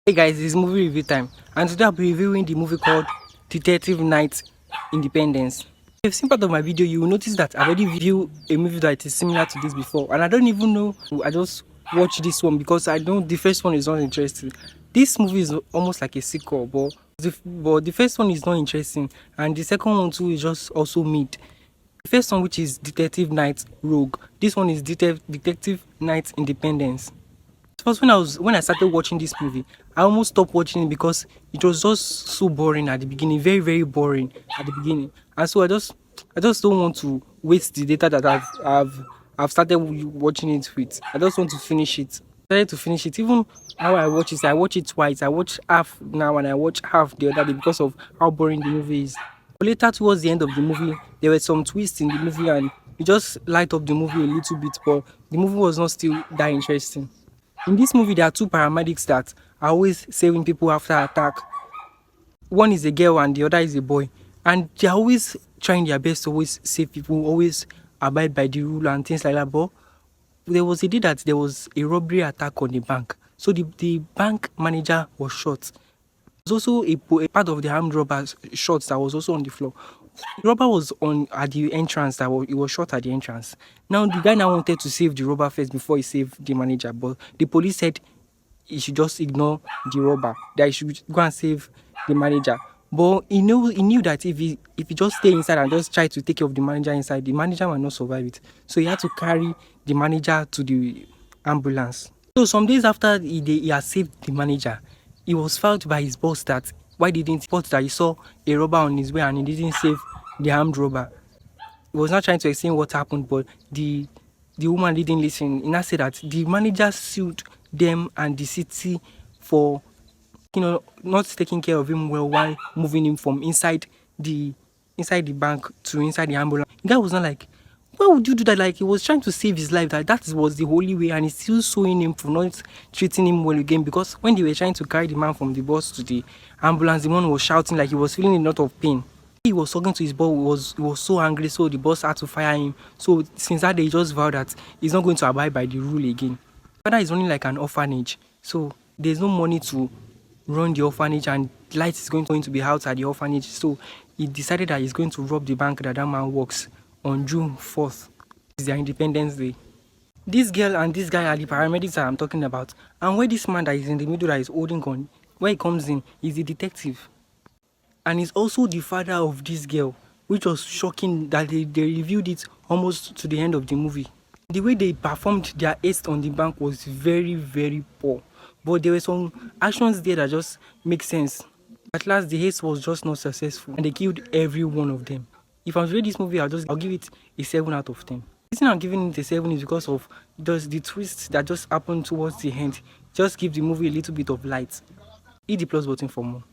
Hey guys, it's movie review time, and today I'll be reviewing the movie called Detective Knight Independence. If you've seen part of my video, you will notice that I already reviewed a movie that is similar to this before, and I don't even know. I just watched this one because I know the first one is not interesting. This movie is almost like a sequel, but the first one is not interesting, and the second one too is just also mid. The first one, which is Detective Knight Rogue, this one is Detective Knight Independence. First, when I started watching this movie, I almost stopped watching it because it was just so boring at the beginning, very very boring at the beginning, and so I just don't want to waste the data that I've started watching it with. I just want to finish it. Started to finish it. Even how I watch it twice. I watch half now and I watch half the other day because of how boring the movie is. But later, towards the end of the movie, there were some twists in the movie and it just light up the movie a little bit, but the movie was not still that interesting. In this movie, there are two paramedics that are always saving people after attack. One is a girl and the other is a boy. And they're always trying their best to always save people, always abide by the rule and things like that. But there was a day that there was a robbery attack on the bank. So the bank manager was shot. There's also a part of the armed robber's shots that was also on the floor. The robber was on at the entrance. He was shot at the entrance. Now the guy now wanted to save the robber first before he saved the manager, but the police said he should just ignore the robber. That he should go and save the manager. But he knew that if he just stay inside and just try to take care of the manager inside, the manager might not survive it. So he had to carry the manager to the ambulance. So some days after he had saved the manager, he was filed by his boss that why didn't he report that he saw a robber on his way and he didn't save the armed robber. He was not trying to explain what happened, but the woman didn't listen. He now said that the manager sued them and the city for not taking care of him well while moving him from inside the bank to inside the ambulance. The guy was not like, why would you do that? Like he was trying to save his life. That was the only way, and he's still suing him for not treating him well again. Because when they were trying to carry the man from the bus to the ambulance, the man was shouting like he was feeling a lot of pain. He was talking to his boss. He was so angry, so the boss had to fire him. So since that day, he just vowed that he's not going to abide by the rule again. Father is running like an orphanage, so there's no money to run the orphanage, and light is going to be out at the orphanage. So he decided that he's going to rob the bank that man works on June 4th. It's their Independence Day. This girl and this guy are the paramedics that I'm talking about. And where this man that is in the middle that is holding gun, where he comes in, is the detective. And he's also the father of this girl, which was shocking that they reviewed it almost to the end of the movie. The way they performed their haste on the bank was very, very poor. But there were some actions there that just make sense. At last, the haste was just not successful, and they killed every one of them. If I was reading this movie, I'll give it a 7 out of 10. The reason I'm giving it a 7 is because of the twists that just happened towards the end. Just give the movie a little bit of light. Hit the plus button for more.